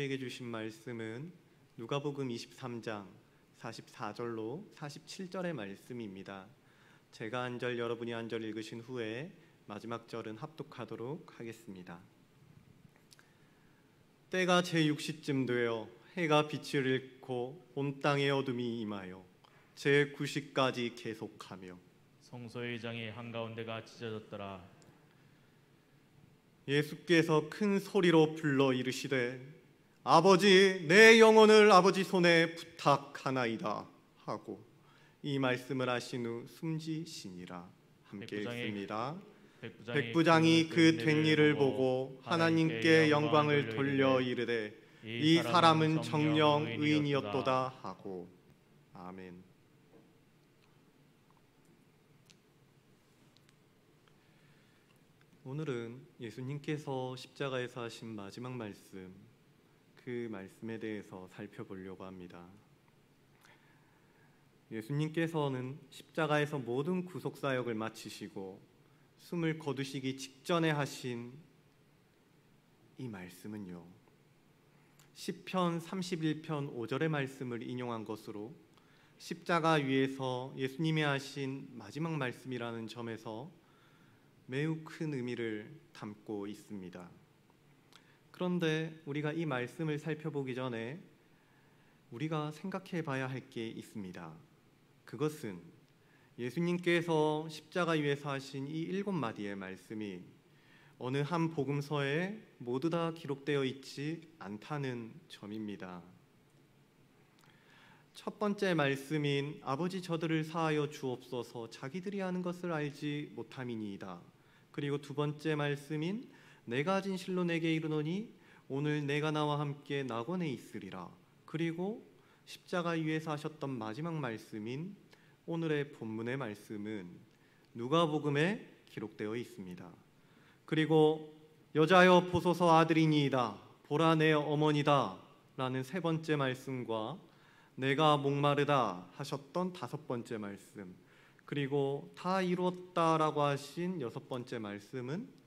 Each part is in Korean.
우리에게 주신 말씀은 누가복음 23장 44절로 47절의 말씀입니다. 제가 한 절, 여러분이 한 절 읽으신 후에 마지막 절은 합독하도록 하겠습니다. 때가 제6시쯤 되어 해가 빛을 잃고 온 땅의 어둠이 임하여 제9시까지 계속하며 성소의 장이 한가운데가 찢어졌더라. 예수께서 큰 소리로 불러 이르시되 아버지, 내 영혼을 아버지 손에 부탁하나이다 하고 이 말씀을 하신 후 숨지시니라. 함께 읽습니다. 백부장이 그 된 일을 보고 하나님께 영광을 돌려 이르되 이 사람은 정녕 의인이었도다 하고. 아멘. 오늘은 예수님께서 십자가에서 하신 마지막 말씀, 그 말씀에 대해서 살펴보려고 합니다. 예수님께서는 십자가에서 모든 구속사역을 마치시고 숨을 거두시기 직전에 하신 이 말씀은요, 시편 31편 5절의 말씀을 인용한 것으로 십자가 위에서 예수님이 하신 마지막 말씀이라는 점에서 매우 큰 의미를 담고 있습니다. 그런데 우리가 이 말씀을 살펴보기 전에 우리가 생각해 봐야 할 게 있습니다. 그것은 예수님께서 십자가 위에서 하신 이 7마디의 말씀이 어느 한 복음서에 모두 다 기록되어 있지 않다는 점입니다. 첫 번째 말씀인 아버지 저들을 사하여 주옵소서 자기들이 하는 것을 알지 못함이니이다. 그리고 두 번째 말씀인 내가 가진 실로 내게 이르노니 오늘 내가 나와 함께 낙원에 있으리라. 그리고 십자가 위에서 하셨던 마지막 말씀인 오늘의 본문의 말씀은 누가복음에 기록되어 있습니다. 그리고 여자여 보소서 아들이니이다 보라 내 어머니다 라는 세 번째 말씀과 내가 목마르다 하셨던 다섯 번째 말씀, 그리고 다 이루었다라고 하신 여섯 번째 말씀은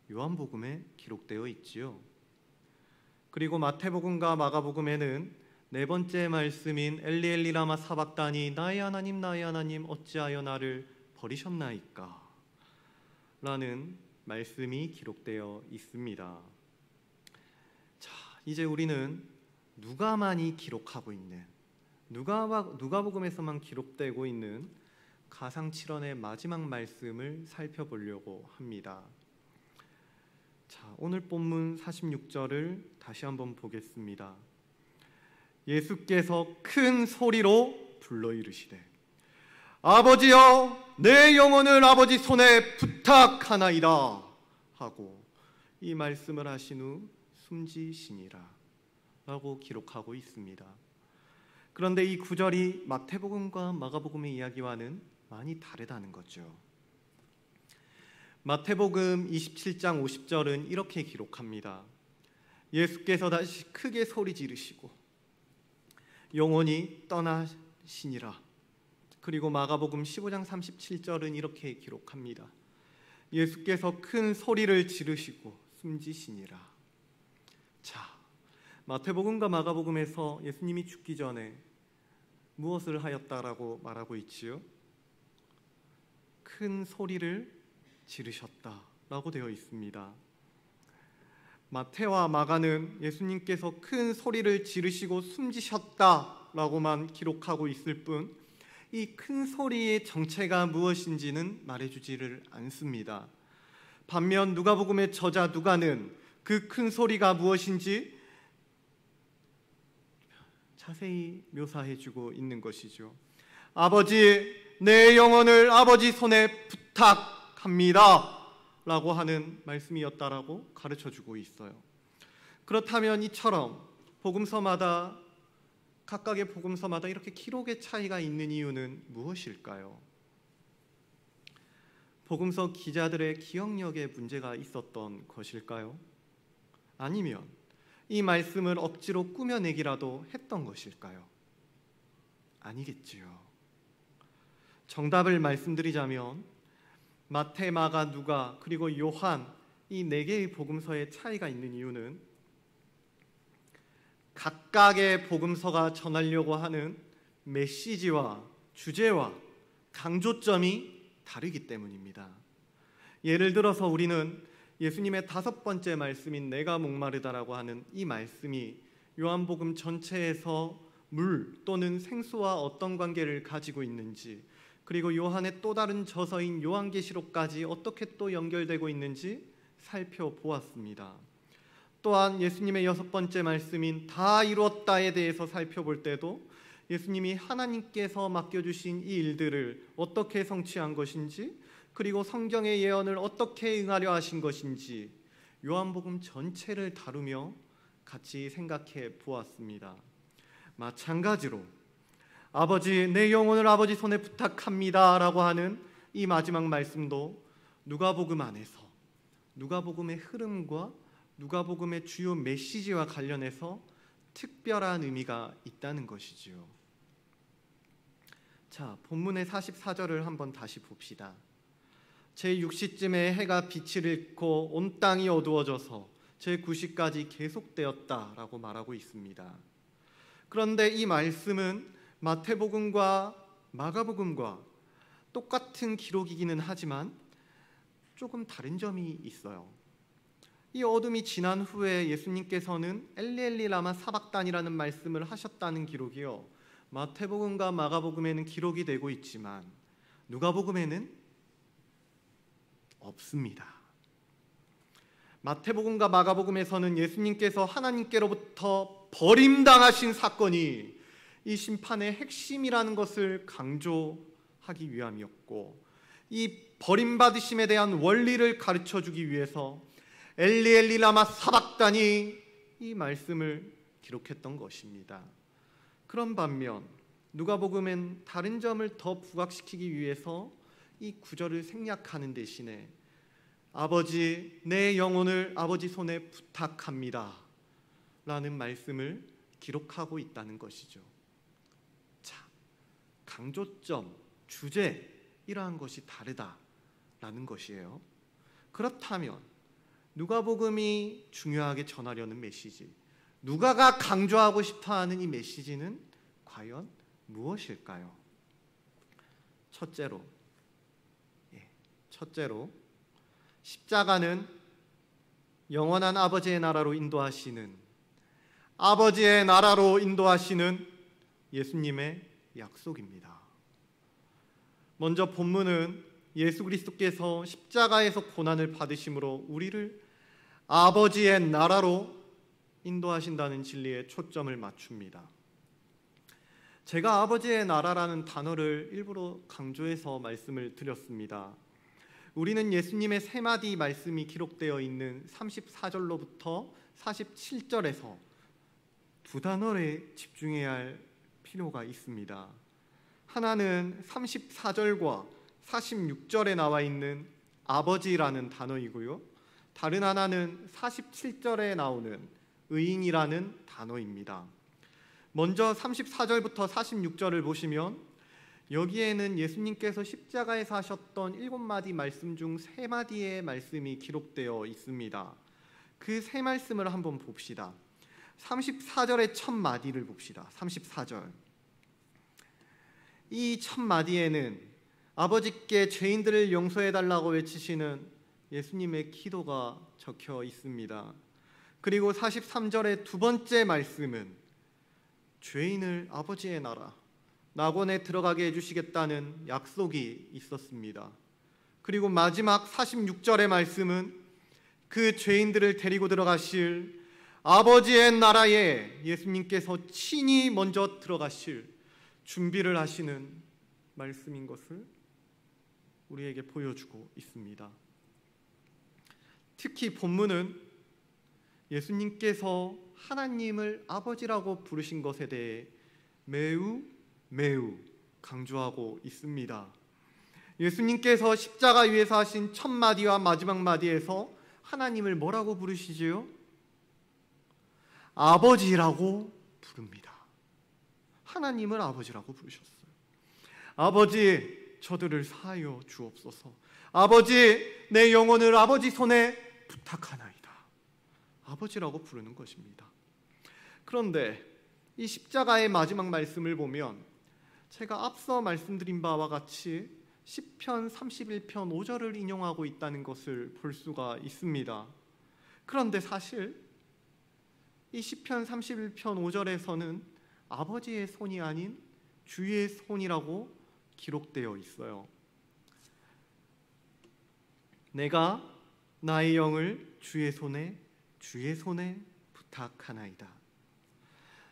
요한복음에 기록되어 있지요. 그리고 마태복음과 마가복음에는 네 번째 말씀인 엘리 엘리 라마 사박다니 나의 하나님 어찌하여 나를 버리셨나이까 라는 말씀이 기록되어 있습니다. 자, 이제 우리는 누가만이 기록하고 있는, 누가복음에서만 기록되고 있는 가상칠언의 마지막 말씀을 살펴보려고 합니다. 자, 오늘 본문 46절을 다시 한번 보겠습니다. 예수께서 큰 소리로 불러 이르시되 아버지여 내 영혼을 아버지 손에 부탁하나이다 하고 이 말씀을 하신 후 숨지시니라 라고 기록하고 있습니다. 그런데 이 구절이 마태복음과 마가복음의 이야기와는 많이 다르다는 거죠. 마태복음 27장 50절은 이렇게 기록합니다. 예수께서 다시 크게 소리 지르시고 영혼이 떠나시니라. 그리고 마가복음 15장 37절은 이렇게 기록합니다. 예수께서 큰 소리를 지르시고 숨지시니라. 자, 마태복음과 마가복음에서 예수님이 죽기 전에 무엇을 하였다라고 말하고 있지요? 큰 소리를 지르셨다라고 되어 있습니다. 마태와 마가는 예수님께서 큰 소리를 지르시고 숨지셨다라고만 기록하고 있을 뿐 이 큰 소리의 정체가 무엇인지는 말해주지를 않습니다. 반면 누가복음의 저자 누가는 그 큰 소리가 무엇인지 자세히 묘사해주고 있는 것이죠. 아버지, 내 영혼을 아버지 손에 부탁합니다 라고 하는 말씀이었다라고 가르쳐주고 있어요. 그렇다면 이처럼 각각의 복음서마다 이렇게 기록의 차이가 있는 이유는 무엇일까요? 복음서 기자들의 기억력에 문제가 있었던 것일까요? 아니면 이 말씀을 억지로 꾸며내기라도 했던 것일까요? 아니겠지요. 정답을 말씀드리자면 마태, 마가, 누가 그리고 요한 이 네 개의 복음서의 차이가 있는 이유는 각각의 복음서가 전하려고 하는 메시지와 주제와 강조점이 다르기 때문입니다. 예를 들어서 우리는 예수님의 5번째 말씀인 내가 목마르다라고 하는 이 말씀이 요한복음 전체에서 물 또는 생수와 어떤 관계를 가지고 있는지, 그리고 요한의 또 다른 저서인 요한계시록까지 어떻게 또 연결되고 있는지 살펴보았습니다. 또한 예수님의 6번째 말씀인 다 이루었다에 대해서 살펴볼 때도 예수님이 하나님께서 맡겨주신 이 일들을 어떻게 성취한 것인지, 그리고 성경의 예언을 어떻게 응하려 하신 것인지 요한복음 전체를 다루며 같이 생각해 보았습니다. 마찬가지로 아버지 내 영혼을 아버지 손에 부탁합니다 라고 하는 이 마지막 말씀도 누가복음 안에서 누가복음의 흐름과 누가복음의 주요 메시지와 관련해서 특별한 의미가 있다는 것이지요. 자, 본문의 44절을 한번 다시 봅시다. 제6시쯤에 해가 빛을 잃고 온 땅이 어두워져서 제9시까지 계속되었다라고 말하고 있습니다. 그런데 이 말씀은 마태복음과 마가복음과 똑같은 기록이기는 하지만 조금 다른 점이 있어요. 이 어둠이 지난 후에 예수님께서는 엘리 엘리 라마 사박단이라는 말씀을 하셨다는 기록이요, 마태복음과 마가복음에는 기록이 되고 있지만 누가복음에는 없습니다. 마태복음과 마가복음에서는 예수님께서 하나님께로부터 버림당하신 사건이 이 심판의 핵심이라는 것을 강조하기 위함이었고, 이 버림받으심에 대한 원리를 가르쳐주기 위해서 엘리 엘리 라마 사박단이 이 말씀을 기록했던 것입니다. 그런 반면 누가복음엔 다른 점을 더 부각시키기 위해서 이 구절을 생략하는 대신에 아버지 내 영혼을 아버지 손에 부탁합니다 라는 말씀을 기록하고 있다는 것이죠. 자, 강조점, 주제 이러한 것이 다르다라는 것이에요. 그렇다면 누가복음이 중요하게 전하려는 메시지, 누가가 강조하고 싶어하는 이 메시지는 과연 무엇일까요? 첫째로 십자가는 영원한 아버지의 나라로 인도하시는, 아버지의 나라로 인도하시는 예수님의 약속입니다. 먼저 본문은 예수 그리스도께서 십자가에서 고난을 받으심으로 우리를 아버지의 나라로 인도하신다는 진리에 초점을 맞춥니다. 제가 아버지의 나라라는 단어를 일부러 강조해서 말씀을 드렸습니다. 우리는 예수님의 3마디 말씀이 기록되어 있는 34절로부터 47절에서 두 단어에 집중해야 할 필요가 있습니다. 하나는 34절과 46절에 나와 있는 아버지라는 단어이고요, 다른 하나는 47절에 나오는 의인이라는 단어입니다. 먼저 34절부터 46절을 보시면 여기에는 예수님께서 십자가에서 하셨던 7마디 말씀 중 3마디의 말씀이 기록되어 있습니다. 그 3말씀을 한번 봅시다. 34절의 첫 마디를 봅시다. 34절. 이 첫 마디에는 아버지께 죄인들을 용서해달라고 외치시는 예수님의 기도가 적혀 있습니다. 그리고 43절의 두 번째 말씀은 죄인을 아버지의 나라 낙원에 들어가게 해주시겠다는 약속이 있었습니다. 그리고 마지막 46절의 말씀은 그 죄인들을 데리고 들어가실 아버지의 나라에 예수님께서 친히 먼저 들어가실 준비를 하시는 말씀인 것을 우리에게 보여주고 있습니다. 특히 본문은 예수님께서 하나님을 아버지라고 부르신 것에 대해 매우 강조하고 있습니다. 예수님께서 십자가 위에서 하신 첫 마디와 마지막 마디에서 하나님을 뭐라고 부르시지요? 아버지라고 부릅니다. 하나님을 아버지라고 부르셨어요. 아버지, 저들을 사하여 주옵소서. 아버지, 내 영혼을 아버지 손에 부탁하나이다. 아버지라고 부르는 것입니다. 그런데 이 십자가의 마지막 말씀을 보면 제가 앞서 말씀드린 바와 같이 시편 31편 5절을 인용하고 있다는 것을 볼 수가 있습니다. 그런데 사실 이 시편 31편 5절에서는 아버지의 손이 아닌 주의 손이라고 기록되어 있어요. 내가 나의 영을 주의 손에 부탁하나이다.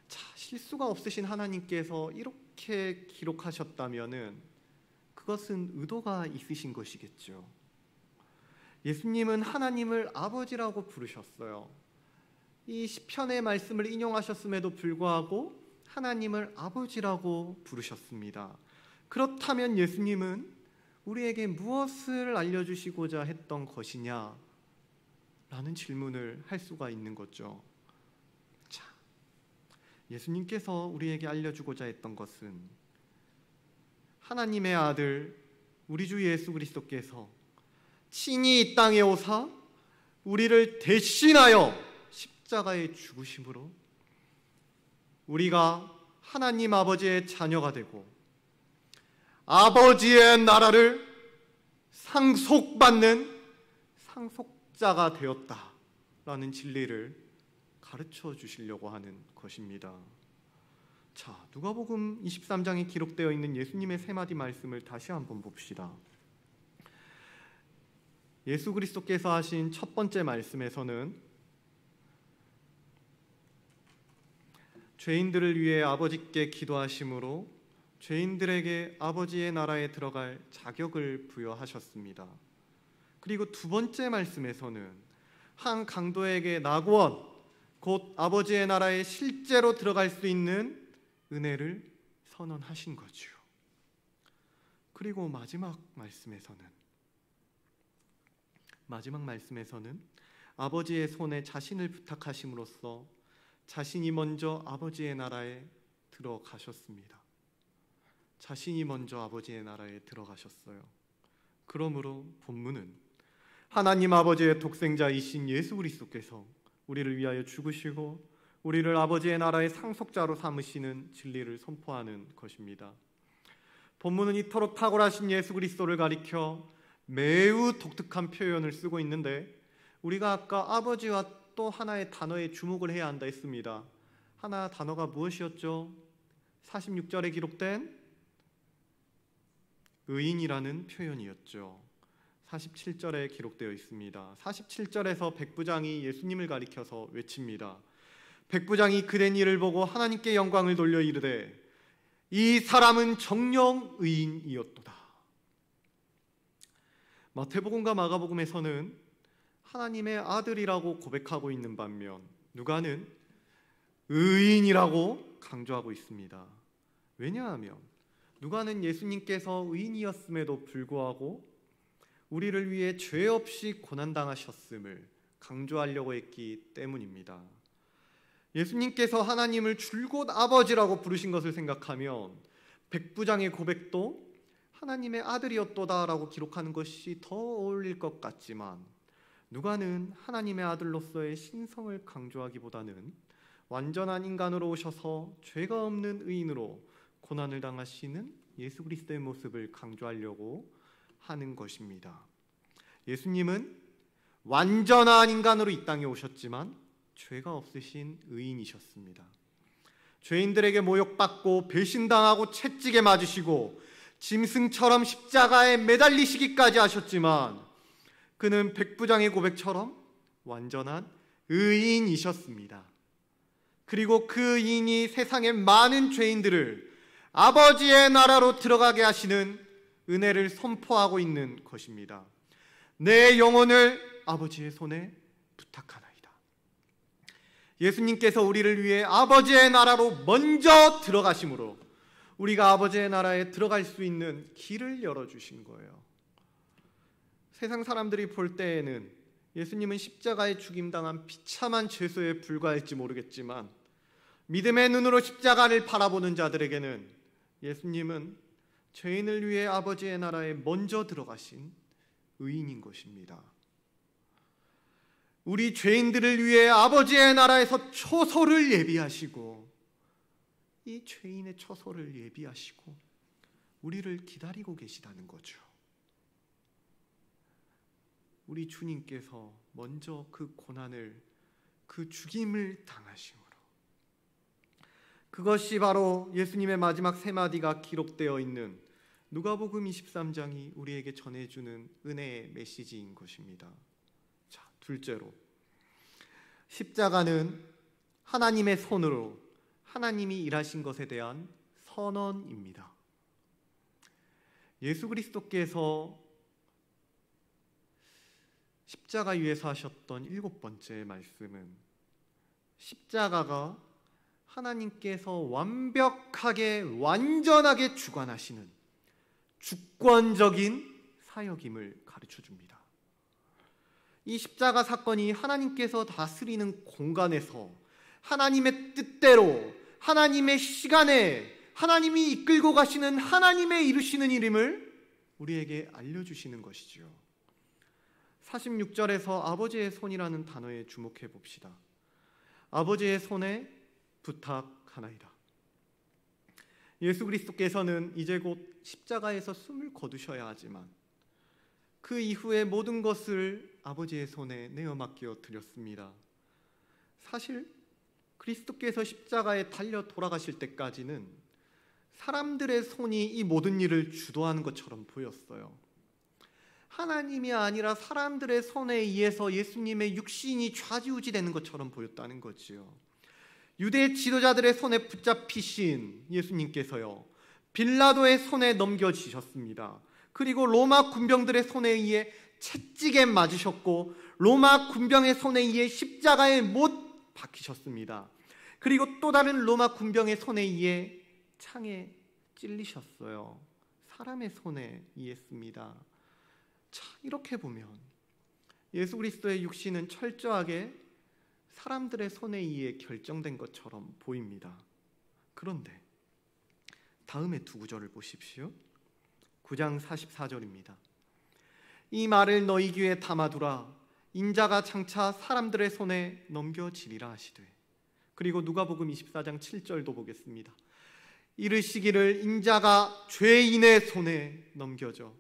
자, 실수가 없으신 하나님께서 이렇게 기록하셨다면은 그것은 의도가 있으신 것이겠죠. 예수님은 하나님을 아버지라고 부르셨어요. 이 시편의 말씀을 인용하셨음에도 불구하고 하나님을 아버지라고 부르셨습니다. 그렇다면 예수님은 우리에게 무엇을 알려주시고자 했던 것이냐? 라는 질문을 할 수가 있는 거죠. 자, 예수님께서 우리에게 알려주고자 했던 것은 하나님의 아들 우리 주 예수 그리스도께서 친히 이 땅에 오사 우리를 대신하여 십자가에 죽으심으로 우리가 하나님 아버지의 자녀가 되고 아버지의 나라를 상속받는 상속자가 되었다라는 진리를 가르쳐 주시려고 하는 것입니다. 자, 누가복음 23장에 기록되어 있는 예수님의 세 마디 말씀을 다시 한번 봅시다. 예수 그리스도께서 하신 첫 번째 말씀에서는 죄인들을 위해 아버지께 기도하심으로 죄인들에게 아버지의 나라에 들어갈 자격을 부여하셨습니다. 그리고 두 번째 말씀에서는 한 강도에게 낙원, 곧 아버지의 나라에 실제로 들어갈 수 있는 은혜를 선언하신 거죠. 그리고 마지막 말씀에서는 아버지의 손에 자신을 부탁하심으로써 자신이 먼저 아버지의 나라에 들어가셨습니다. 자신이 먼저 아버지의 나라에 들어가셨어요. 그러므로 본문은 하나님 아버지의 독생자이신 예수 그리스도께서 우리를 위하여 죽으시고 우리를 아버지의 나라의 상속자로 삼으시는 진리를 선포하는 것입니다. 본문은 이토록 탁월하신 예수 그리스도를 가리켜 매우 독특한 표현을 쓰고 있는데 우리가 아까 아버지와 또 하나의 단어에 주목을 해야 한다 했습니다. 하나 단어가 무엇이었죠? 46절에 기록된 의인이라는 표현이었죠. 47절에 기록되어 있습니다. 47절에서 백부장이 예수님을 가리켜서 외칩니다. 백부장이 그된 일을 보고 하나님께 영광을 돌려 이르되 이 사람은 정녕 의인이었도다. 마태복음과 마가복음에서는 하나님의 아들이라고 고백하고 있는 반면 누가는 의인이라고 강조하고 있습니다. 왜냐하면 누가는 예수님께서 의인이었음에도 불구하고 우리를 위해 죄 없이 고난당하셨음을 강조하려고 했기 때문입니다. 예수님께서 하나님을 줄곧 아버지라고 부르신 것을 생각하면 백부장의 고백도 하나님의 아들이었도다라고 기록하는 것이 더 어울릴 것 같지만 누가는 하나님의 아들로서의 신성을 강조하기보다는 완전한 인간으로 오셔서 죄가 없는 의인으로 고난을 당하시는 예수 그리스도의 모습을 강조하려고 하는 것입니다. 예수님은 완전한 인간으로 이 땅에 오셨지만 죄가 없으신 의인이셨습니다. 죄인들에게 모욕받고 배신당하고 채찍에 맞으시고 짐승처럼 십자가에 매달리시기까지 하셨지만 그는 백부장의 고백처럼 완전한 의인이셨습니다. 그리고 그 의인이 세상의 많은 죄인들을 아버지의 나라로 들어가게 하시는 은혜를 선포하고 있는 것입니다. 내 영혼을 아버지의 손에 부탁하나이다. 예수님께서 우리를 위해 아버지의 나라로 먼저 들어가심으로 우리가 아버지의 나라에 들어갈 수 있는 길을 열어주신 거예요. 세상 사람들이 볼 때에는 예수님은 십자가에 죽임당한 비참한 죄수에 불과할지 모르겠지만 믿음의 눈으로 십자가를 바라보는 자들에게는 예수님은 죄인을 위해 아버지의 나라에 먼저 들어가신 의인인 것입니다. 우리 죄인들을 위해 아버지의 나라에서 처소를 예비하시고, 이 죄인의 처소를 예비하시고 우리를 기다리고 계시다는 거죠. 우리 주님께서 먼저 그 고난을, 그 죽임을 당하심으로, 그것이 바로 예수님의 마지막 세 마디가 기록되어 있는 누가복음 23장이 우리에게 전해주는 은혜의 메시지인 것입니다. 자, 둘째로, 십자가는 하나님의 손으로 하나님이 일하신 것에 대한 선언입니다. 예수 그리스도께서 십자가 위에서 하셨던 7번째 말씀은, 십자가가 하나님께서 완벽하게 완전하게 주관하시는 주권적인 사역임을 가르쳐 줍니다. 이 십자가 사건이 하나님께서 다스리는 공간에서 하나님의 뜻대로, 하나님의 시간에 하나님이 이끌고 가시는 하나님의 이루시는 일임을 우리에게 알려주시는 것이지요. 46절에서 아버지의 손이라는 단어에 주목해 봅시다. 아버지의 손에 부탁하나이다. 예수 그리스도께서는 이제 곧 십자가에서 숨을 거두셔야 하지만 그 이후에 모든 것을 아버지의 손에 내어 맡겨 드렸습니다. 사실 그리스도께서 십자가에 달려 돌아가실 때까지는 사람들의 손이 이 모든 일을 주도하는 것처럼 보였어요. 하나님이 아니라 사람들의 손에 의해서 예수님의 육신이 좌지우지되는 것처럼 보였다는 거지요. 유대 지도자들의 손에 붙잡히신 예수님께서요, 빌라도의 손에 넘겨지셨습니다. 그리고 로마 군병들의 손에 의해 채찍에 맞으셨고 로마 군병의 손에 의해 십자가에 못 박히셨습니다. 그리고 또 다른 로마 군병의 손에 의해 창에 찔리셨어요. 사람의 손에 의했습니다. 자, 이렇게 보면 예수 그리스도의 육신은 철저하게 사람들의 손에 의해 결정된 것처럼 보입니다. 그런데 다음에 두 구절을 보십시오. 9장 44절입니다. 이 말을 너희 귀에 담아두라. 인자가 장차 사람들의 손에 넘겨지리라 하시되. 그리고 누가복음 24장 7절도 보겠습니다. 이르시기를 인자가 죄인의 손에 넘겨져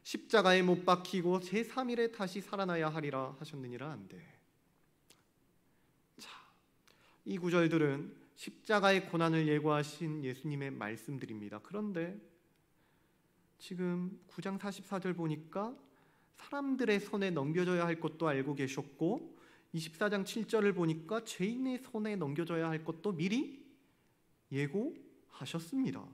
십자가에 못 박히고 제3일에 다시 살아나야 하리라 하셨느니라 한데. 자, 이 구절들은 십자가의 고난을 예고하신 예수님의 말씀들입니다. 그런데 지금 9장 44절 보니까 사람들의 손에 넘겨져야 할 것도 알고 계셨고 24장 7절을 보니까 죄인의 손에 넘겨져야 할 것도 미리 예고하셨습니다.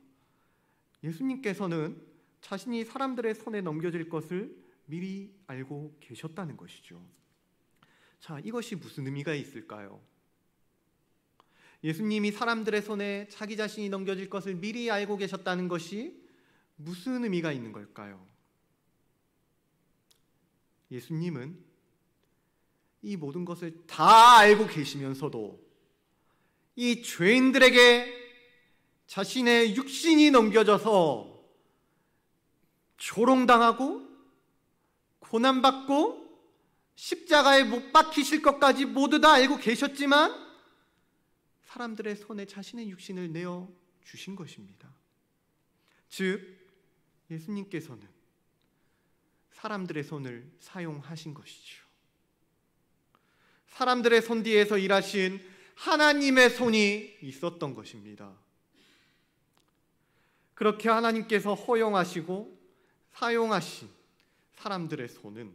예수님께서는 자신이 사람들의 손에 넘겨질 것을 미리 알고 계셨다는 것이죠. 자, 이것이 무슨 의미가 있을까요? 예수님이 사람들의 손에 자기 자신이 넘겨질 것을 미리 알고 계셨다는 것이 무슨 의미가 있는 걸까요? 예수님은 이 모든 것을 다 알고 계시면서도 이 죄인들에게 자신의 육신이 넘겨져서 조롱당하고 고난받고 십자가에 못 박히실 것까지 모두 다 알고 계셨지만 사람들의 손에 자신의 육신을 내어 주신 것입니다. 즉 예수님께서는 사람들의 손을 사용하신 것이죠. 사람들의 손 뒤에서 일하신 하나님의 손이 있었던 것입니다. 그렇게 하나님께서 허용하시고 사용하신 사람들의 손은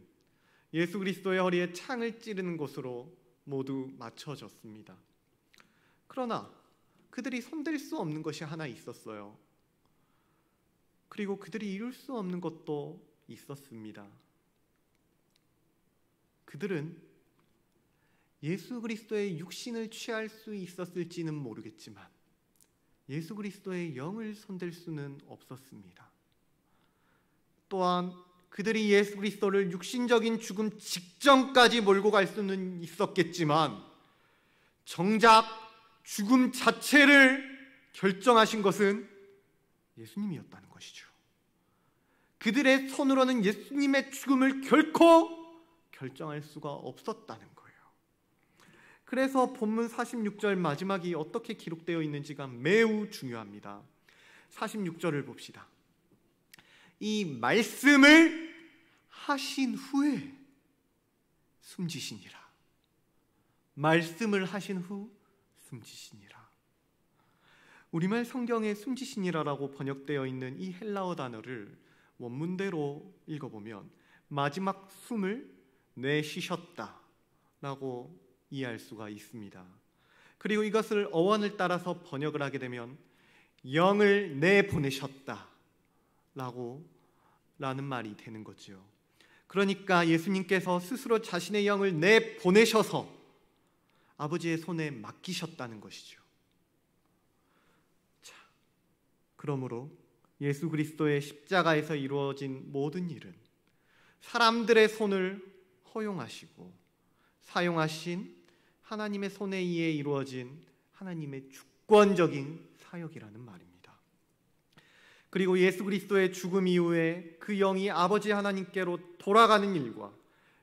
예수 그리스도의 허리에 창을 찌르는 곳으로 모두 맞춰졌습니다. 그러나 그들이 손댈 수 없는 것이 하나 있었어요. 그리고 그들이 이룰 수 없는 것도 있었습니다. 그들은 예수 그리스도의 육신을 취할 수 있었을지는 모르겠지만 예수 그리스도의 영을 손댈 수는 없었습니다. 또한 그들이 예수 그리스도를 육신적인 죽음 직전까지 몰고 갈 수는 있었겠지만 정작 죽음 자체를 결정하신 것은 예수님이었다는 것이죠. 그들의 손으로는 예수님의 죽음을 결코 결정할 수가 없었다는 거예요. 그래서 본문 46절 마지막이 어떻게 기록되어 있는지가 매우 중요합니다. 46절을 봅시다. 이 말씀을 하신 후에 숨지시니라. 말씀을 하신 후 숨지시니라. 우리말 성경에 숨지시니라라고 번역되어 있는 이 헬라어 단어를 원문대로 읽어보면 마지막 숨을 내쉬셨다라고 이해할 수가 있습니다. 그리고 이것을 어원을 따라서 번역을 하게 되면 영을 내보내셨다라는 말이 되는 거죠. 그러니까 예수님께서 스스로 자신의 영을 내보내셔서 아버지의 손에 맡기셨다는 것이죠. 자, 그러므로 예수 그리스도의 십자가에서 이루어진 모든 일은 사람들의 손을 허용하시고 사용하신 하나님의 손에 의해 이루어진 하나님의 주권적인 사역이라는 말입니다. 그리고 예수 그리스도의 죽음 이후에 그 영이 아버지 하나님께로 돌아가는 일과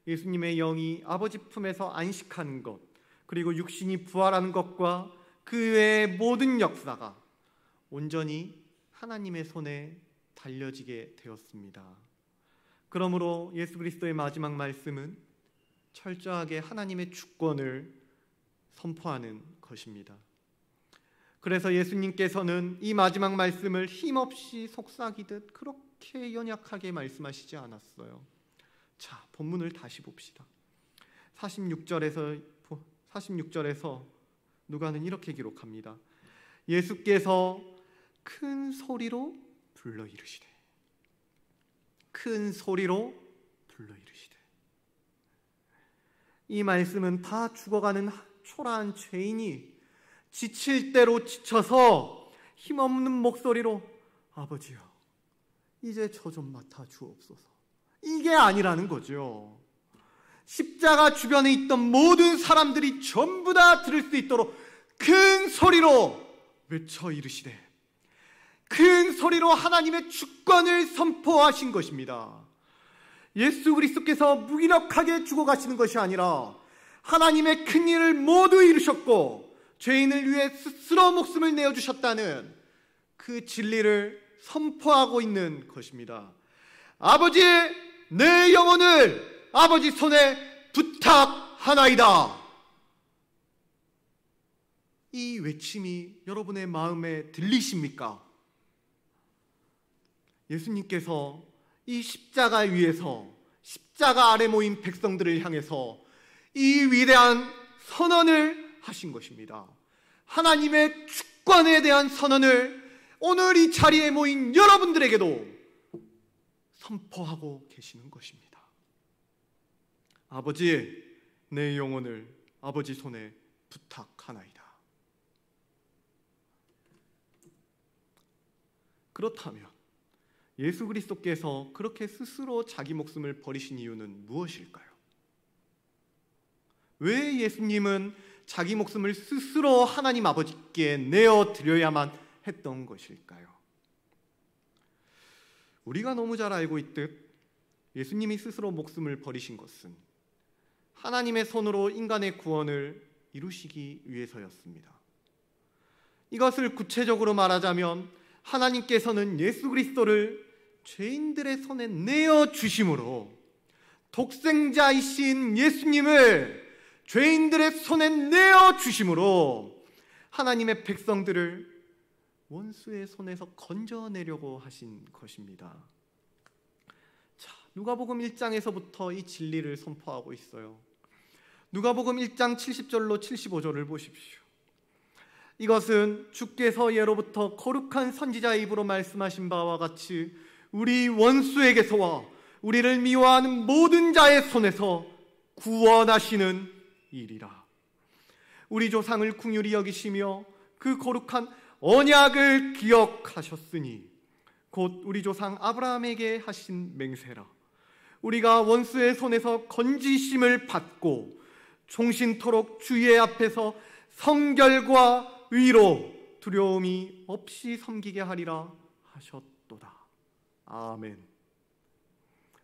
예수님의 영이 아버지 품에서 안식하는 것, 그리고 육신이 부활하는 것과 그 외의 모든 역사가 온전히 하나님의 손에 달려지게 되었습니다. 그러므로 예수 그리스도의 마지막 말씀은 철저하게 하나님의 주권을 선포하는 것입니다. 그래서 예수님께서는 이 마지막 말씀을 힘없이 속삭이듯 그렇게 연약하게 말씀하시지 않았어요. 자, 본문을 다시 봅시다. 46절에서 누가는 이렇게 기록합니다. 예수께서 큰 소리로 불러 이르시되, 큰 소리로 불러 이르시되. 이 말씀은 다 죽어가는 초라한 죄인이 지칠 대로 지쳐서 힘없는 목소리로 아버지요, 이제 저 좀 맡아 주옵소서, 이게 아니라는 거죠. 십자가 주변에 있던 모든 사람들이 전부 다 들을 수 있도록 큰 소리로 외쳐 이르시되, 큰 소리로 하나님의 주권을 선포하신 것입니다. 예수 그리스도께서 무기력하게 죽어가시는 것이 아니라 하나님의 큰 일을 모두 이루셨고 죄인을 위해 스스로 목숨을 내어주셨다는 그 진리를 선포하고 있는 것입니다. 아버지, 내 영혼을 아버지 손에 부탁하나이다. 이 외침이 여러분의 마음에 들리십니까? 예수님께서 이 십자가 위에서 십자가 아래 모인 백성들을 향해서 이 위대한 선언을 하신 것입니다. 하나님의 주권에 대한 선언을 오늘 이 자리에 모인 여러분들에게도 선포하고 계시는 것입니다. 아버지, 내 영혼을 아버지 손에 부탁하나이다. 그렇다면 예수 그리스도께서 그렇게 스스로 자기 목숨을 버리신 이유는 무엇일까요? 왜 예수님은 자기 목숨을 스스로 하나님 아버지께 내어드려야만 했던 것일까요? 우리가 너무 잘 알고 있듯 예수님이 스스로 목숨을 버리신 것은 하나님의 손으로 인간의 구원을 이루시기 위해서였습니다. 이것을 구체적으로 말하자면 하나님께서는 예수 그리스도를 죄인들의 손에 내어주심으로 독생자이신 예수님을 죄인들의 손에 내어주심으로 하나님의 백성들을 원수의 손에서 건져내려고 하신 것입니다. 자, 누가복음 1장에서부터 이 진리를 선포하고 있어요. 누가복음 1장 70절로 75절을 보십시오. 이것은 주께서 예로부터 거룩한 선지자의 입으로 말씀하신 바와 같이 우리 원수에게서와 우리를 미워하는 모든 자의 손에서 구원하시는 일이라. 우리 조상을 긍휼히 여기시며 그 거룩한 언약을 기억하셨으니 곧 우리 조상 아브라함에게 하신 맹세라. 우리가 원수의 손에서 건지심을 받고 종신토록 주의 앞에서 성결과 의로 두려움이 없이 섬기게 하리라 하셨도다. 아멘.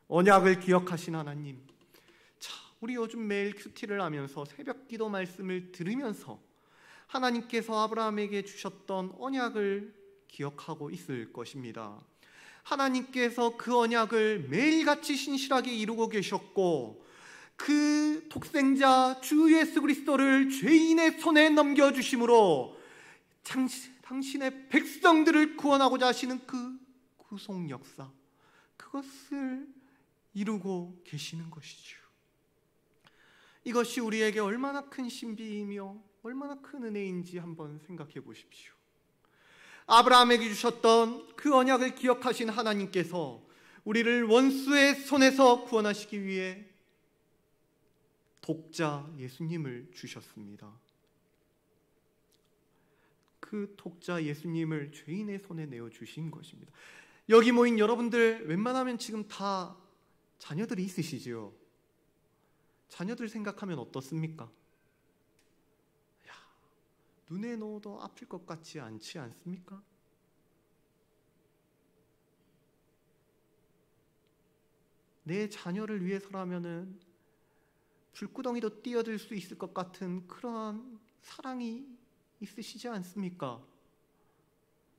언약을 기억하신 하나님. 자, 우리 요즘 매일 큐티를 하면서 새벽 기도 말씀을 들으면서 하나님께서 아브라함에게 주셨던 언약을 기억하고 있을 것입니다. 하나님께서 그 언약을 매일같이 신실하게 이루고 계셨고, 그 독생자 주 예수 그리스도를 죄인의 손에 넘겨주심으로 당신의 백성들을 구원하고자 하시는 그 구속 역사, 그것을 이루고 계시는 것이죠. 이것이 우리에게 얼마나 큰 신비이며 얼마나 큰 은혜인지 한번 생각해 보십시오. 아브라함에게 주셨던 그 언약을 기억하신 하나님께서 우리를 원수의 손에서 구원하시기 위해 독자 예수님을 주셨습니다. 그 독자 예수님을 죄인의 손에 내어주신 것입니다. 여기 모인 여러분들 웬만하면 지금 다 자녀들이 있으시죠? 자녀들 생각하면 어떻습니까? 야, 눈에 넣어도 아플 것 같지 않지 않습니까? 내 자녀를 위해서라면은 불구덩이도 뛰어들 수 있을 것 같은 그러한 사랑이 있으시지 않습니까?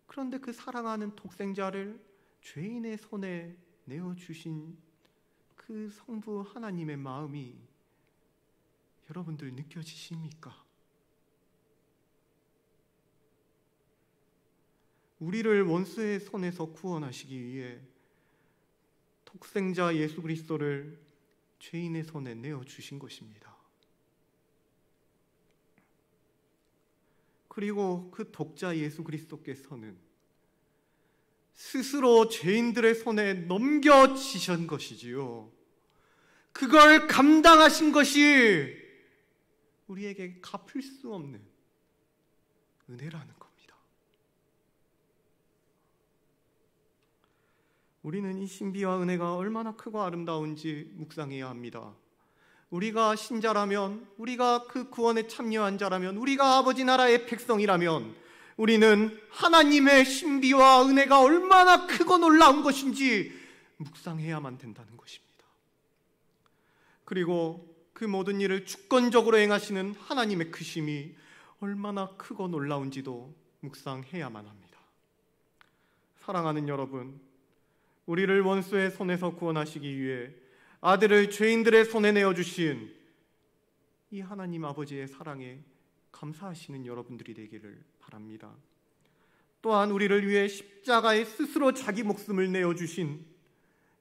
그런데 그 사랑하는 독생자를 죄인의 손에 내어주신 그 성부 하나님의 마음이 여러분들 느껴지십니까? 우리를 원수의 손에서 구원하시기 위해 독생자 예수 그리스도를 죄인의 손에 내어주신 것입니다. 그리고 그 독자 예수 그리스도께서는 스스로 죄인들의 손에 넘겨지신 것이지요. 그걸 감당하신 것이 우리에게 갚을 수 없는 은혜라는 겁니다. 우리는 이 신비와 은혜가 얼마나 크고 아름다운지 묵상해야 합니다. 우리가 신자라면, 우리가 그 구원에 참여한 자라면, 우리가 아버지 나라의 백성이라면 우리는 하나님의 신비와 은혜가 얼마나 크고 놀라운 것인지 묵상해야만 된다는 것입니다. 그리고 그 모든 일을 주권적으로 행하시는 하나님의 크심이 얼마나 크고 놀라운지도 묵상해야만 합니다. 사랑하는 여러분, 우리를 원수의 손에서 구원하시기 위해 아들을 죄인들의 손에 내어주신 이 하나님 아버지의 사랑에 감사하시는 여러분들이 되기를 바랍니다. 또한 우리를 위해 십자가에 스스로 자기 목숨을 내어주신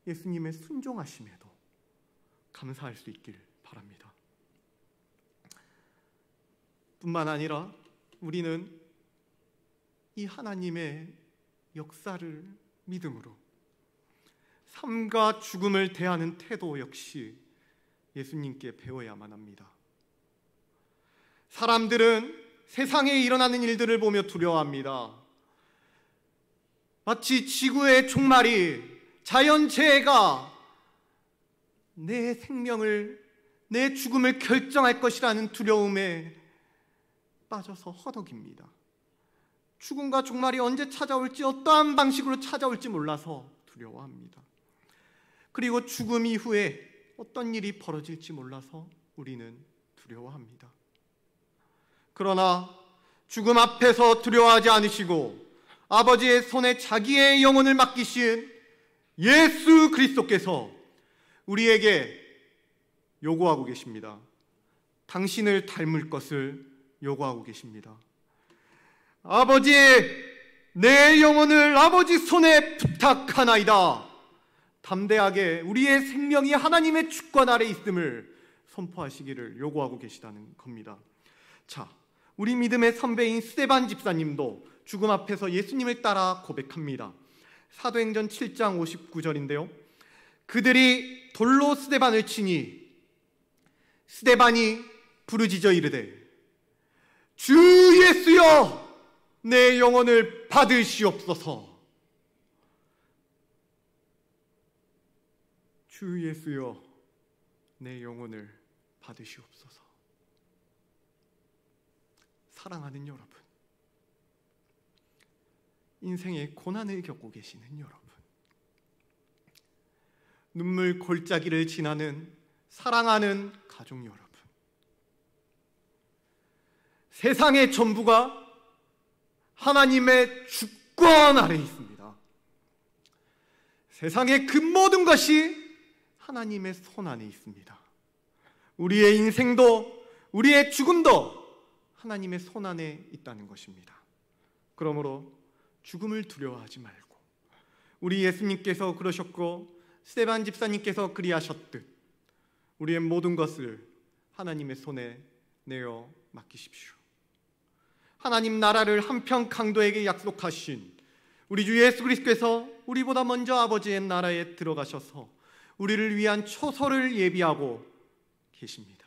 예수님의 순종하심에도 감사할 수 있길 바랍니다. 뿐만 아니라 우리는 이 하나님의 역사를 믿음으로 삶과 죽음을 대하는 태도 역시 예수님께 배워야만 합니다. 사람들은 세상에 일어나는 일들을 보며 두려워합니다. 마치 지구의 종말이, 자연재해가 내 생명을, 내 죽음을 결정할 것이라는 두려움에 빠져서 허덕입니다. 죽음과 종말이 언제 찾아올지, 어떠한 방식으로 찾아올지 몰라서 두려워합니다. 그리고 죽음 이후에 어떤 일이 벌어질지 몰라서 우리는 두려워합니다. 그러나 죽음 앞에서 두려워하지 않으시고 아버지의 손에 자기의 영혼을 맡기신 예수 그리스도께서 우리에게 요구하고 계십니다. 당신을 닮을 것을 요구하고 계십니다. 아버지, 내 영혼을 아버지 손에 부탁하나이다. 담대하게 우리의 생명이 하나님의 주권 아래 있음을 선포하시기를 요구하고 계시다는 겁니다. 자, 우리 믿음의 선배인 스데반 집사님도 죽음 앞에서 예수님을 따라 고백합니다. 사도행전 7장 59절인데요. 그들이 돌로 스데반을 치니 스데반이 부르짖어 이르되 주 예수여 내 영혼을 받으시옵소서. 주 예수여 내 영혼을 받으시옵소서. 사랑하는 여러분, 인생의 고난을 겪고 계시는 여러분, 눈물 골짜기를 지나는 사랑하는 가족 여러분, 세상의 전부가 하나님의 주권 아래에 있습니다. 세상의 그 모든 것이 하나님의 손 안에 있습니다. 우리의 인생도 우리의 죽음도 하나님의 손 안에 있다는 것입니다. 그러므로 죽음을 두려워하지 말고, 우리 예수님께서 그러셨고 스데반 집사님께서 그리하셨듯 우리의 모든 것을 하나님의 손에 내어 맡기십시오. 하나님 나라를 한편 강도에게 약속하신 우리 주 예수 그리스도께서 우리보다 먼저 아버지의 나라에 들어가셔서 우리를 위한 초소를 예비하고 계십니다.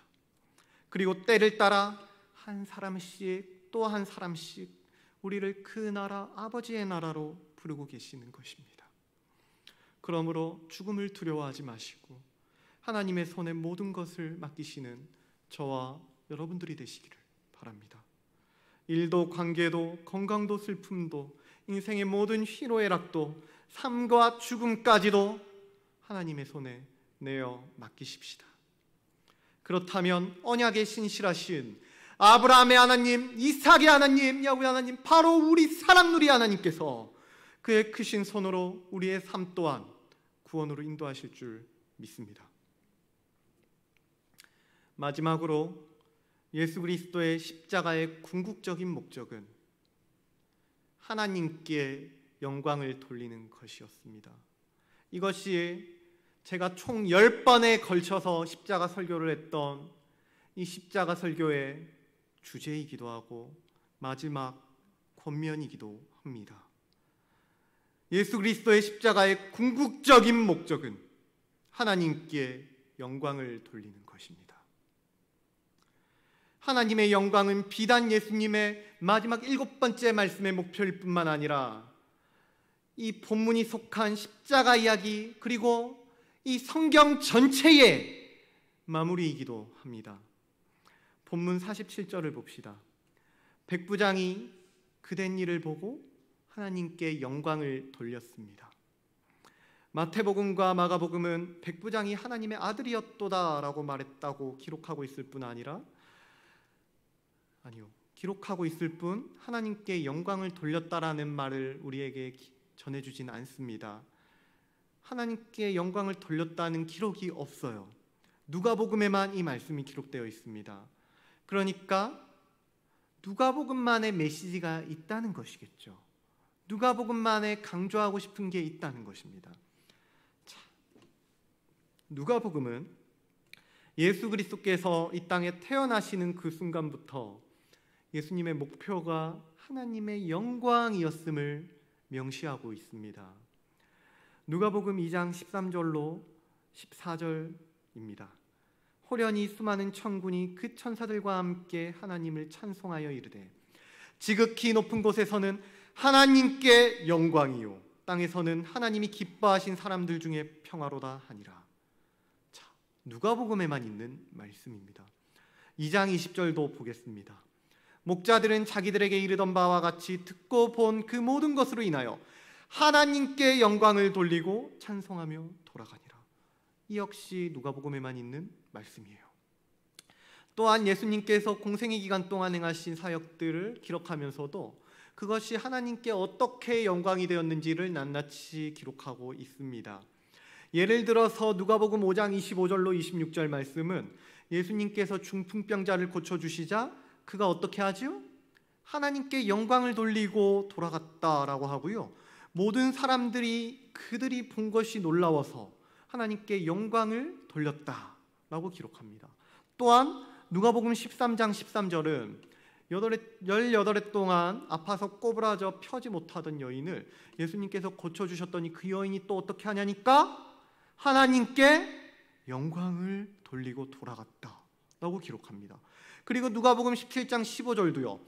그리고 때를 따라 한 사람씩 또 한 사람씩 우리를 그 나라, 아버지의 나라로 부르고 계시는 것입니다. 그러므로 죽음을 두려워하지 마시고 하나님의 손에 모든 것을 맡기시는 저와 여러분들이 되시기를 바랍니다. 일도 관계도 건강도 슬픔도 인생의 모든 희노애락도 삶과 죽음까지도 하나님의 손에 내어 맡기십시다. 그렇다면 언약의 신실하신 아브라함의 하나님, 이삭의 하나님, 야훼 하나님, 바로 우리 사랑누리 하나님께서 그의 크신 손으로 우리의 삶 또한 구원으로 인도하실 줄 믿습니다. 마지막으로 예수 그리스도의 십자가의 궁극적인 목적은 하나님께 영광을 돌리는 것이었습니다. 이것이 제가 총 10번에 걸쳐서 십자가 설교를 했던 이 십자가 설교의 주제이기도 하고 마지막 권면이기도 합니다. 예수 그리스도의 십자가의 궁극적인 목적은 하나님께 영광을 돌리는 것입니다. 하나님의 영광은 비단 예수님의 마지막 7번째 말씀의 목표일 뿐만 아니라 이 본문이 속한 십자가 이야기 그리고 이 성경 전체의 마무리이기도 합니다. 본문 47절을 봅시다. 백부장이 그된 일을 보고 하나님께 영광을 돌렸습니다. 마태복음과 마가복음은 백부장이 하나님의 아들이었도다라고 말했다고 기록하고 있을 뿐 아니라 기록하고 있을 뿐 하나님께 영광을 돌렸다라는 말을 우리에게 전해주진 않습니다. 하나님께 영광을 돌렸다는 기록이 없어요. 누가복음에만 이 말씀이 기록되어 있습니다. 그러니까 누가복음만의 메시지가 있다는 것이겠죠. 누가복음만에 강조하고 싶은 게 있다는 것입니다. 자, 누가복음은 예수 그리스도께서 이 땅에 태어나시는 그 순간부터 예수님의 목표가 하나님의 영광이었음을 명시하고 있습니다. 누가복음 2장 13절로 14절입니다. 호련히 수많은 천군이 그 천사들과 함께 하나님을 찬송하여 이르되 지극히 높은 곳에서는 하나님께 영광이요 땅에서는 하나님이 기뻐하신 사람들 중에 평화로다 하니라. 자, 누가복음에만 있는 말씀입니다. 2장 20절도 보겠습니다. 목자들은 자기들에게 이르던 바와 같이 듣고 본 그 모든 것으로 인하여 하나님께 영광을 돌리고 찬송하며 돌아가니라. 이 역시 누가복음에만 있는 말씀이에요. 또한 예수님께서 공생의 기간 동안 행하신 사역들을 기록하면서도 그것이 하나님께 어떻게 영광이 되었는지를 낱낱이 기록하고 있습니다. 예를 들어서 누가복음 5장 25절로 26절 말씀은 예수님께서 중풍병자를 고쳐주시자 그가 어떻게 하죠? 하나님께 영광을 돌리고 돌아갔다라고 하고요. 모든 사람들이 그들이 본 것이 놀라워서 하나님께 영광을 돌렸다라고 기록합니다. 또한 누가복음 13장 13절은 18해 동안 아파서 꼬부라져 펴지 못하던 여인을 예수님께서 고쳐주셨더니 그 여인이 또 어떻게 하냐니까 하나님께 영광을 돌리고 돌아갔다라고 기록합니다. 그리고 누가복음 17장 15절도요.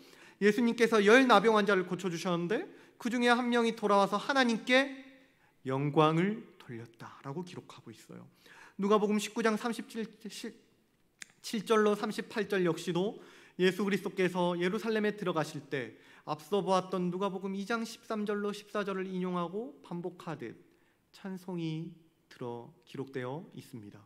예수님께서 10나병 환자를 고쳐주셨는데 그 중에 한 명이 돌아와서 하나님께 영광을 돌렸다라고 기록하고 있어요. 누가복음 19장 37절로 38절 역시도 예수 그리스도께서 예루살렘에 들어가실 때 앞서 보았던 누가복음 2장 13절로 14절을 인용하고 반복하듯 찬송이 기록되어 있습니다.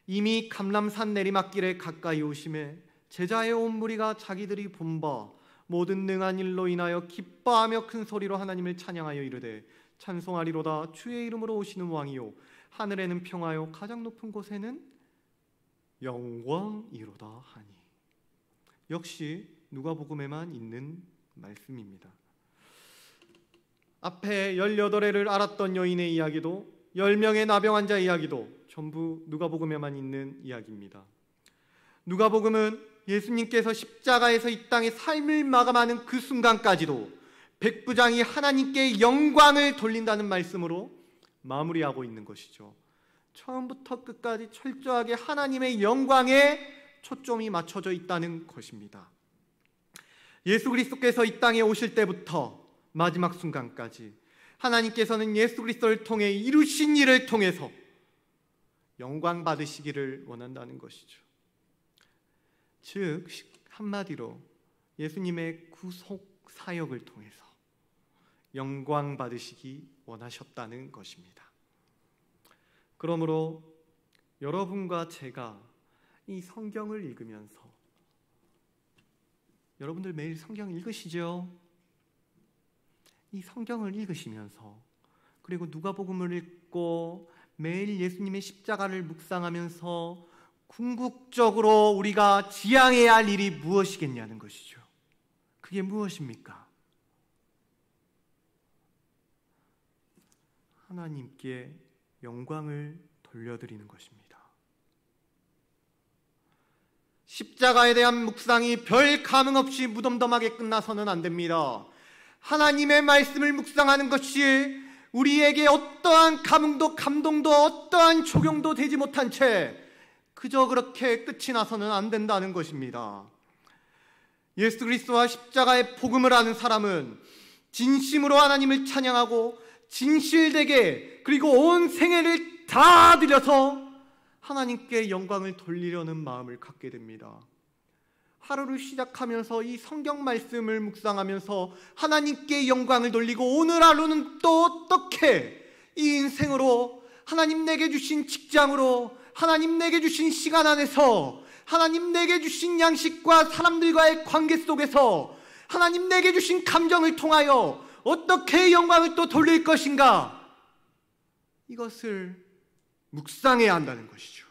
이미 감람산 내리막길에 가까이 오심에 제자의 온 무리가 자기들이 본 바 모든 능한 일로 인하여 기뻐하며 큰 소리로 하나님을 찬양하여 이르되 찬송하리로다. 주의 이름으로 오시는 왕이요 하늘에는 평화요 가장 높은 곳에는 영광이로다 하니. 역시 누가복음에만 있는 말씀입니다. 앞에 18회를 앓았던 여인의 이야기도 10명의 나병 환자 이야기도 전부 누가복음에만 있는 이야기입니다. 누가복음은 예수님께서 십자가에서 이 땅의 삶을 마감하는 그 순간까지도 백부장이 하나님께 영광을 돌린다는 말씀으로 마무리하고 있는 것이죠. 처음부터 끝까지 철저하게 하나님의 영광에 초점이 맞춰져 있다는 것입니다. 예수 그리스도께서 이 땅에 오실 때부터 마지막 순간까지 하나님께서는 예수 그리스도를 통해 이루신 일을 통해서 영광 받으시기를 원한다는 것이죠. 즉 한마디로 예수님의 구속 사역을 통해서 영광 받으시기 원하셨다는 것입니다. 그러므로 여러분과 제가 이 성경을 읽으면서, 여러분들 매일 성경 읽으시죠? 이 성경을 읽으시면서, 그리고 누가복음을 읽고 매일 예수님의 십자가를 묵상하면서 궁극적으로 우리가 지향해야 할 일이 무엇이겠냐는 것이죠. 그게 무엇입니까? 하나님께 영광을 돌려드리는 것입니다. 십자가에 대한 묵상이 별 감흥 없이 무덤덤하게 끝나서는 안 됩니다. 하나님의 말씀을 묵상하는 것이 우리에게 어떠한 감흥도 감동도 어떠한 적용도 되지 못한 채 그저 그렇게 끝이 나서는 안 된다는 것입니다. 예수 그리스도와 십자가의 복음을 아는 사람은 진심으로 하나님을 찬양하고 진실되게 그리고 온 생애를 다 들여서 하나님께 영광을 돌리려는 마음을 갖게 됩니다. 하루를 시작하면서 이 성경 말씀을 묵상하면서 하나님께 영광을 돌리고 오늘 하루는 또 어떻게 이 인생으로 하나님 내게 주신 직장으로 하나님 내게 주신 시간 안에서 하나님 내게 주신 양식과 사람들과의 관계 속에서 하나님 내게 주신 감정을 통하여 어떻게 영광을 또 돌릴 것인가, 이것을 묵상해야 한다는 것이죠.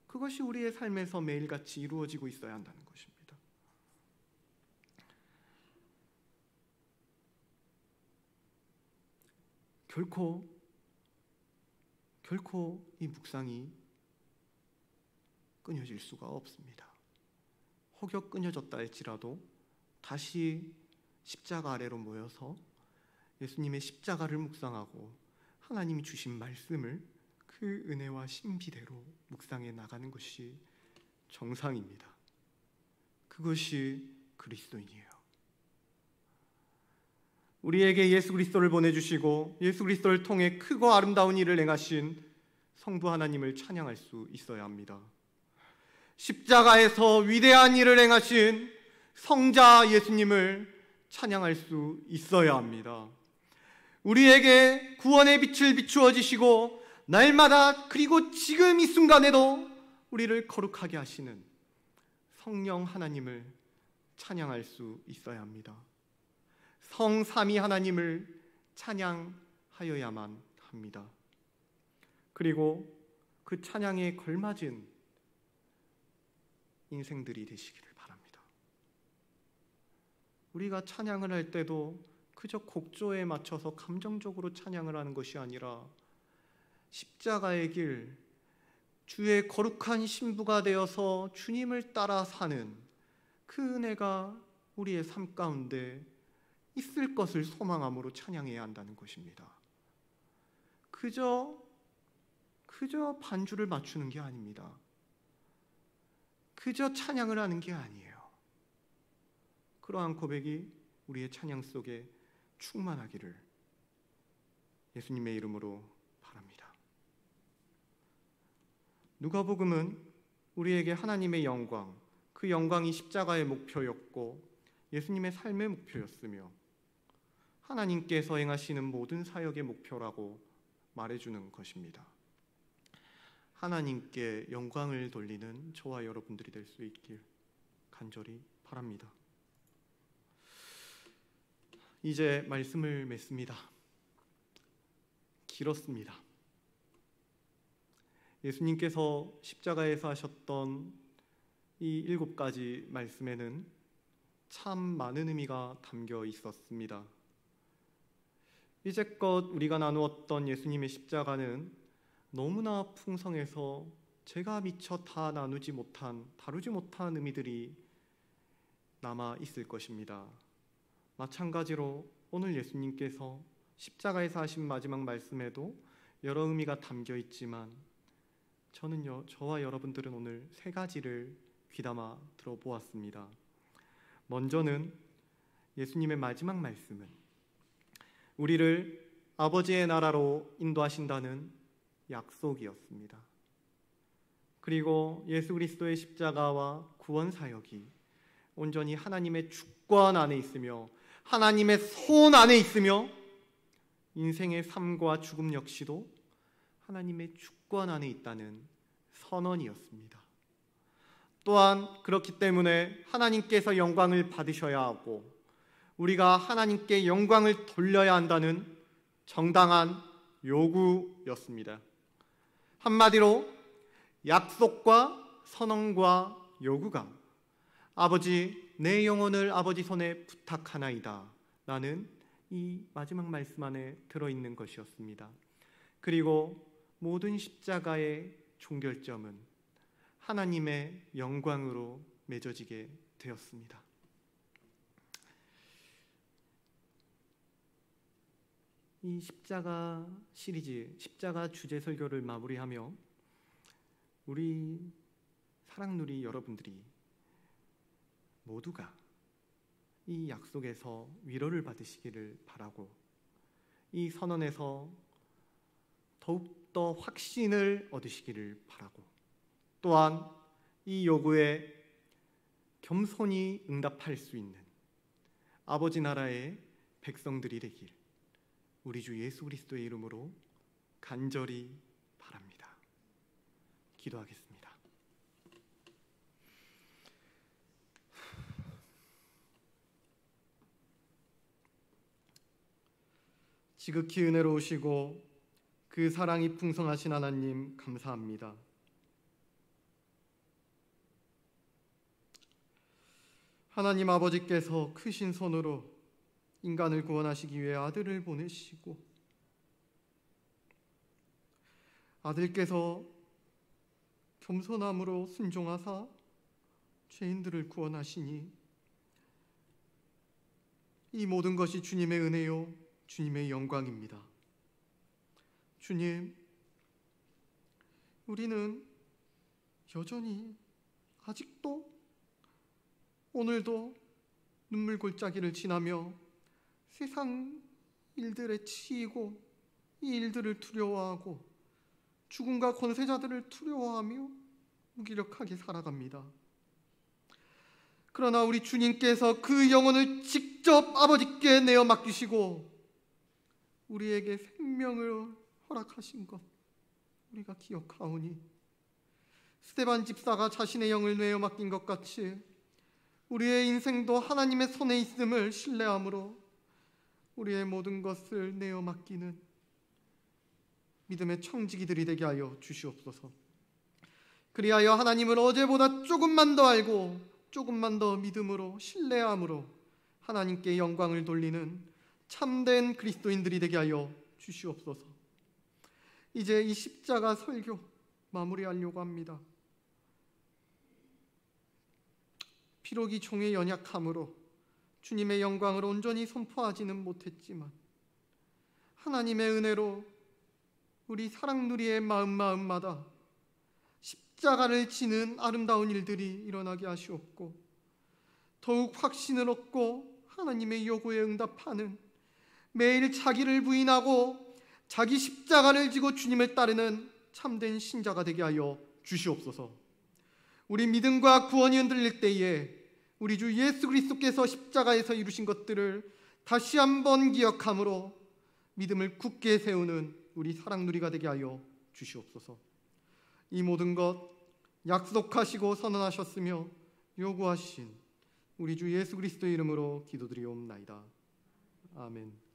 그것이 우리의 삶에서 매일같이 이루어지고 있어야 한다는 것입니다. 결코 이 묵상이 끊어질 수가 없습니다. 혹여 끊어졌다 할지라도 다시 십자가 아래로 모여서 예수님의 십자가를 묵상하고 하나님이 주신 말씀을 그 은혜와 신비대로 묵상해 나가는 것이 정상입니다. 그것이 그리스도인이에요. 우리에게 예수 그리스도를 보내주시고 예수 그리스도를 통해 크고 아름다운 일을 행하신 성부 하나님을 찬양할 수 있어야 합니다. 십자가에서 위대한 일을 행하신 성자 예수님을 찬양할 수 있어야 합니다. 우리에게 구원의 빛을 비추어 주시고 날마다 그리고 지금 이 순간에도 우리를 거룩하게 하시는 성령 하나님을 찬양할 수 있어야 합니다. 성삼위 하나님을 찬양하여야만 합니다. 그리고 그 찬양에 걸맞은 인생들이 되시기를 바랍니다. 우리가 찬양을 할 때도 그저 곡조에 맞춰서 감정적으로 찬양을 하는 것이 아니라 십자가의 길, 주의 거룩한 신부가 되어서 주님을 따라 사는 그 은혜가 우리의 삶 가운데 있을 것을 소망함으로 찬양해야 한다는 것입니다. 그저 반주를 맞추는 게 아닙니다. 그저 찬양을 하는 게 아니에요. 그러한 고백이 우리의 찬양 속에 충만하기를 예수님의 이름으로 바랍니다. 누가복음은 우리에게 하나님의 영광, 그 영광이 십자가의 목표였고 예수님의 삶의 목표였으며 하나님께서 행하시는 모든 사역의 목표라고 말해주는 것입니다. 하나님께 영광을 돌리는 저와 여러분들이 될 수 있길 간절히 바랍니다. 이제 말씀을 맺습니다. 길었습니다. 예수님께서 십자가에서 하셨던 이 7가지 말씀에는 참 많은 의미가 담겨 있었습니다. 이제껏 우리가 나누었던 예수님의 십자가는 너무나 풍성해서 제가 미처 다 다루지 못한 의미들이 남아 있을 것입니다. 마찬가지로 오늘 예수님께서 십자가에서 하신 마지막 말씀에도 여러 의미가 담겨 있지만 저와 여러분들은 오늘 3가지를 귀담아 들어보았습니다. 먼저는 예수님의 마지막 말씀은 우리를 아버지의 나라로 인도하신다는 약속이었습니다. 그리고 예수 그리스도의 십자가와 구원 사역이 온전히 하나님의 주권 안에 있으며 하나님의 손 안에 있으며 인생의 삶과 죽음 역시도 하나님의 주권 안에 있다는 선언이었습니다. 또한 그렇기 때문에 하나님께서 영광을 받으셔야 하고 우리가 하나님께 영광을 돌려야 한다는 정당한 요구였습니다. 한마디로 약속과 선언과 요구가 아버지 내 영혼을 아버지 손에 부탁하나이다 라는 이 마지막 말씀 안에 들어있는 것이었습니다. 그리고 모든 십자가의 종결점은 하나님의 영광으로 맺어지게 되었습니다. 이 십자가 시리즈, 십자가 주제 설교를 마무리하며 우리 사랑누리 여러분들이 모두가 이 약속에서 위로를 받으시기를 바라고 이 선언에서 더욱더 확신을 얻으시기를 바라고 또한 이 요구에 겸손히 응답할 수 있는 아버지 나라의 백성들이 되길 우리 주 예수 그리스도의 이름으로 간절히 바랍니다. 기도하겠습니다. 지극히 은혜로우시고 그 사랑이 풍성하신 하나님 감사합니다. 하나님 아버지께서 크신 손으로 인간을 구원하시기 위해 아들을 보내시고 아들께서 겸손함으로 순종하사 죄인들을 구원하시니 이 모든 것이 주님의 은혜요 주님의 영광입니다. 주님, 우리는 여전히 아직도 오늘도 눈물 골짜기를 지나며 세상 일들에 치이고 이 일들을 두려워하고 죽음과 권세자들을 두려워하며 무기력하게 살아갑니다. 그러나 우리 주님께서 그 영혼을 직접 아버지께 내어 맡기시고 우리에게 생명을 허락하신 것 우리가 기억하오니 스데반 집사가 자신의 영을 내어 맡긴 것 같이 우리의 인생도 하나님의 손에 있음을 신뢰함으로 우리의 모든 것을 내어 맡기는 믿음의 청지기들이 되게 하여 주시옵소서. 그리하여 하나님을 어제보다 조금만 더 알고 조금만 더 믿음으로 신뢰함으로 하나님께 영광을 돌리는 참된 그리스도인들이 되게 하여 주시옵소서. 이제 이 십자가 설교 마무리하려고 합니다. 비록 이 종의 연약함으로 주님의 영광을 온전히 선포하지는 못했지만 하나님의 은혜로 우리 사랑누리의 마음마다 십자가를 지는 아름다운 일들이 일어나게 하시옵고 더욱 확신을 얻고 하나님의 요구에 응답하는 매일 자기를 부인하고 자기 십자가를 지고 주님을 따르는 참된 신자가 되게 하여 주시옵소서. 우리 믿음과 구원이 흔들릴 때에 우리 주 예수 그리스도께서 십자가에서 이루신 것들을 다시 한번 기억함으로 믿음을 굳게 세우는 우리 사랑누리가 되게 하여 주시옵소서. 이 모든 것 약속하시고 선언하셨으며 요구하신 우리 주 예수 그리스도의 이름으로 기도드리옵나이다. 아멘.